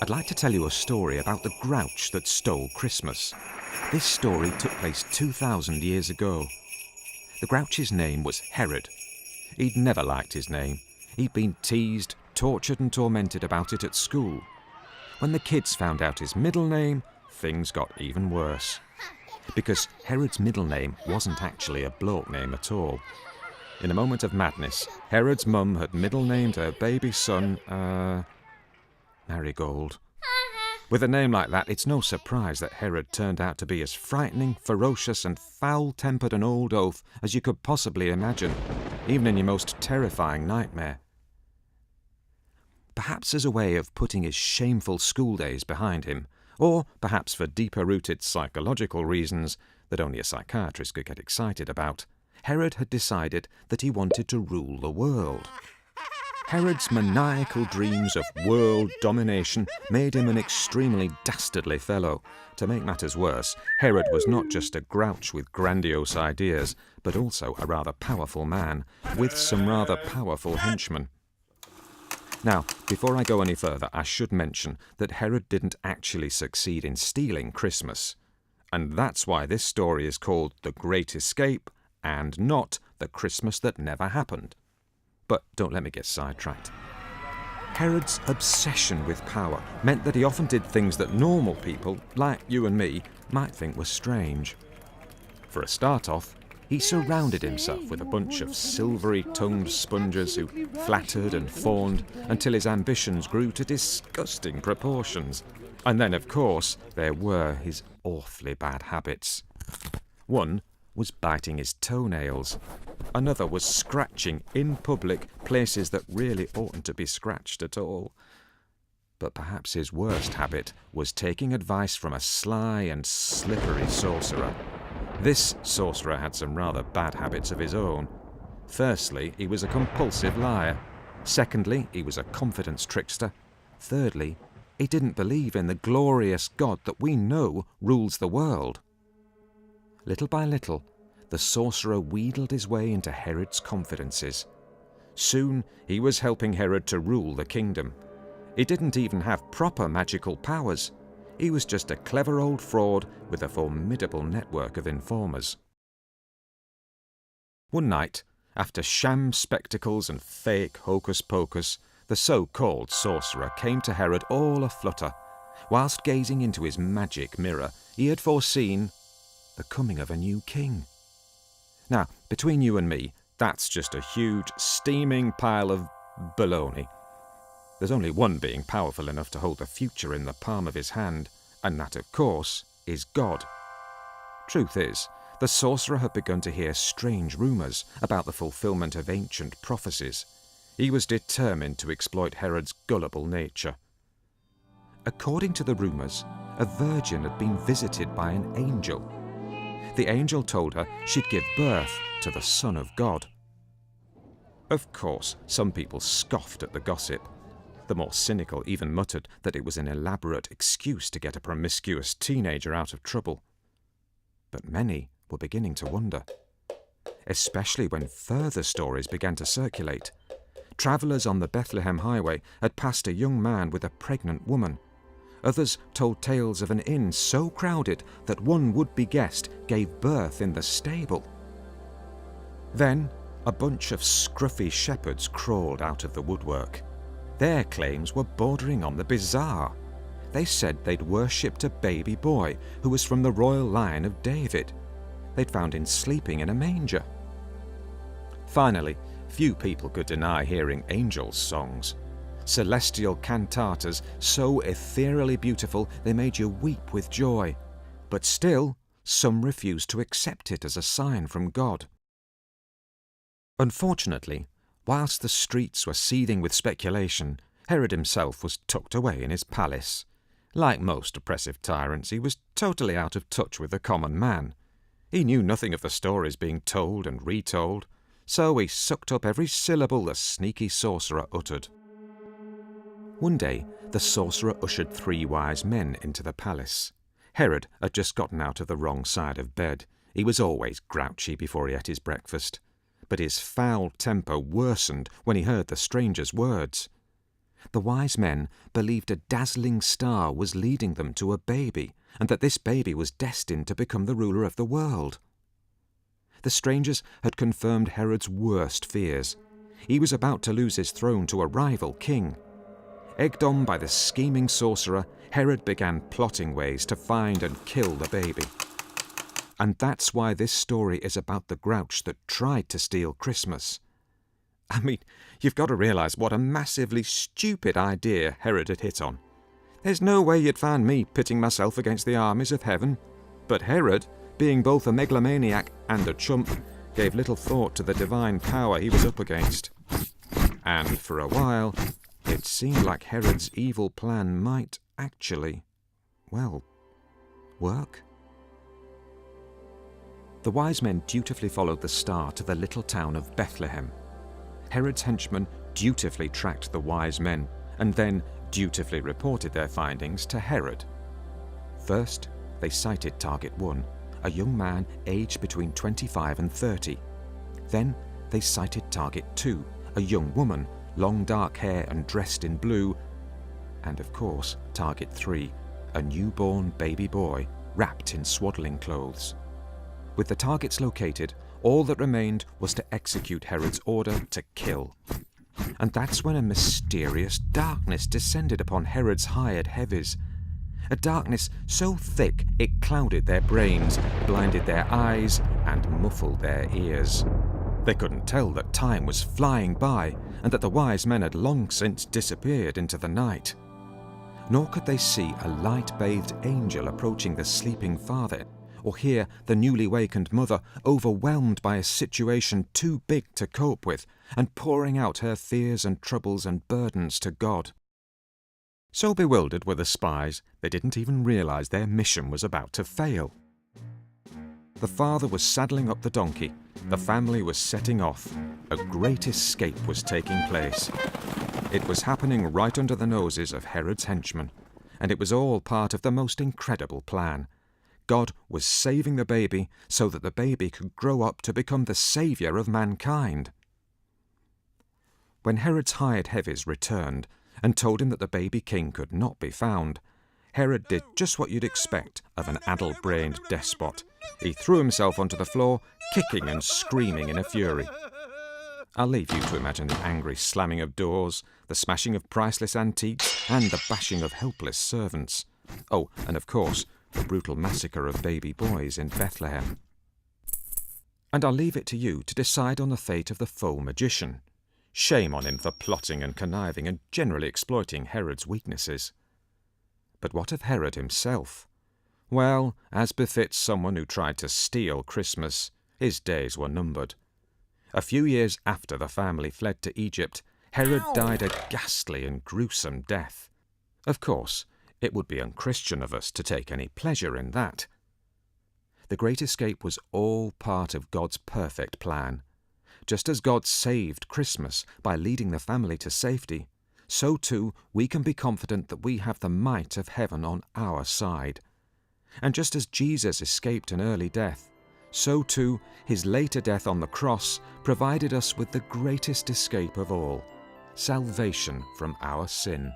I'd like to tell you a story about the grouch that stole Christmas. This story took place 2,000 years ago. The grouch's name was Herod. He'd never liked his name. He'd been teased, tortured and tormented about it at school. When the kids found out his middle name, things got even worse. Because Herod's middle name wasn't actually a bloke name at all. In a moment of madness, Herod's mum had middle named her baby son, Marigold. With a name like that, it's no surprise that Herod turned out to be as frightening, ferocious and foul-tempered an old oaf as you could possibly imagine, even in your most terrifying nightmare. Perhaps as a way of putting his shameful school days behind him, or perhaps for deeper-rooted psychological reasons that only a psychiatrist could get excited about, Herod had decided that he wanted to rule the world. Herod's maniacal dreams of world domination made him an extremely dastardly fellow. To make matters worse, Herod was not just a grouch with grandiose ideas, but also a rather powerful man, with some rather powerful henchmen. Now, before I go any further, I should mention that Herod didn't actually succeed in stealing Christmas. And that's why this story is called The Great Escape, and not The Christmas That Never Happened. But don't let me get sidetracked. Herod's obsession with power meant that he often did things that normal people, like you and me, might think were strange. For a start off, he surrounded himself with a bunch of silvery-tongued spongers who flattered and fawned until his ambitions grew to disgusting proportions. And then, of course, there were his awfully bad habits. One was biting his toenails. Another was scratching in public places that really oughtn't to be scratched at all. But perhaps his worst habit was taking advice from a sly and slippery sorcerer. This sorcerer had some rather bad habits of his own. Firstly, he was a compulsive liar. Secondly, he was a confidence trickster. Thirdly, he didn't believe in the glorious God that we know rules the world. Little by little, the sorcerer wheedled his way into Herod's confidences. Soon, he was helping Herod to rule the kingdom. He didn't even have proper magical powers. He was just a clever old fraud with a formidable network of informers. One night, after sham spectacles and fake hocus-pocus, the so-called sorcerer came to Herod all aflutter. Whilst gazing into his magic mirror, he had foreseen the coming of a new king. Now, between you and me, that's just a huge, steaming pile of baloney. There's only one being powerful enough to hold the future in the palm of his hand, and that, of course, is God. Truth is, the sorcerer had begun to hear strange rumours about the fulfilment of ancient prophecies. He was determined to exploit Herod's gullible nature. According to the rumours, a virgin had been visited by an angel. The angel told her she'd give birth to the Son of God. Of course, some people scoffed at the gossip. The more cynical even muttered that it was an elaborate excuse to get a promiscuous teenager out of trouble. But many were beginning to wonder, especially when further stories began to circulate. Travellers on the Bethlehem highway had passed a young man with a pregnant woman. Others told tales of an inn so crowded that one would-be guest gave birth in the stable. Then, a bunch of scruffy shepherds crawled out of the woodwork. Their claims were bordering on the bizarre. They said they'd worshipped a baby boy who was from the royal line of David. They'd found him sleeping in a manger. Finally, few people could deny hearing angels' songs. Celestial cantatas so ethereally beautiful they made you weep with joy. But still, some refused to accept it as a sign from God. Unfortunately, whilst the streets were seething with speculation, Herod himself was tucked away in his palace. Like most oppressive tyrants, he was totally out of touch with the common man. He knew nothing of the stories being told and retold, so he sucked up every syllable the sneaky sorcerer uttered. One day, the sorcerer ushered 3 wise men into the palace. Herod had just gotten out of the wrong side of bed. He was always grouchy before he ate his breakfast. But his foul temper worsened when he heard the stranger's words. The wise men believed a dazzling star was leading them to a baby, and that this baby was destined to become the ruler of the world. The strangers had confirmed Herod's worst fears. He was about to lose his throne to a rival king. Egged on by the scheming sorcerer, Herod began plotting ways to find and kill the baby. And that's why this story is about the grouch that tried to steal Christmas. I mean, you've got to realise what a massively stupid idea Herod had hit on. There's no way you'd find me pitting myself against the armies of heaven. But Herod, being both a megalomaniac and a chump, gave little thought to the divine power he was up against. And for a while, it seemed like Herod's evil plan might actually, well, work. The wise men dutifully followed the star to the little town of Bethlehem. Herod's henchmen dutifully tracked the wise men and then dutifully reported their findings to Herod. First, they sighted target 1, a young man aged between 25 and 30. Then they sighted target 2, a young woman, long dark hair and dressed in blue. And of course, target 3, a newborn baby boy wrapped in swaddling clothes. With the targets located, all that remained was to execute Herod's order to kill. And that's when a mysterious darkness descended upon Herod's hired heavies. A darkness so thick it clouded their brains, blinded their eyes, and muffled their ears. They couldn't tell that time was flying by, and that the wise men had long since disappeared into the night. Nor could they see a light-bathed angel approaching the sleeping father, or hear the newly wakened mother overwhelmed by a situation too big to cope with, and pouring out her fears and troubles and burdens to God. So bewildered were the spies, they didn't even realize their mission was about to fail. The father was saddling up the donkey, the family was setting off. A great escape was taking place. It was happening right under the noses of Herod's henchmen, and it was all part of the most incredible plan. God was saving the baby so that the baby could grow up to become the saviour of mankind. When Herod's hired heavies returned and told him that the baby king could not be found, Herod did just what you'd expect of an addle-brained despot. He threw himself onto the floor, kicking and screaming in a fury. I'll leave you to imagine the angry slamming of doors, the smashing of priceless antiques, and the bashing of helpless servants. Oh, and of course, the brutal massacre of baby boys in Bethlehem. And I'll leave it to you to decide on the fate of the faux magician. Shame on him for plotting and conniving and generally exploiting Herod's weaknesses. But what of Herod himself? Well, as befits someone who tried to steal Christmas, his days were numbered. A few years after the family fled to Egypt, Herod died a ghastly and gruesome death. Of course, it would be unchristian of us to take any pleasure in that. The Great Escape was all part of God's perfect plan. Just as God saved Christmas by leading the family to safety, so too we can be confident that we have the might of heaven on our side. And just as Jesus escaped an early death, so too his later death on the cross provided us with the greatest escape of all, salvation from our sin.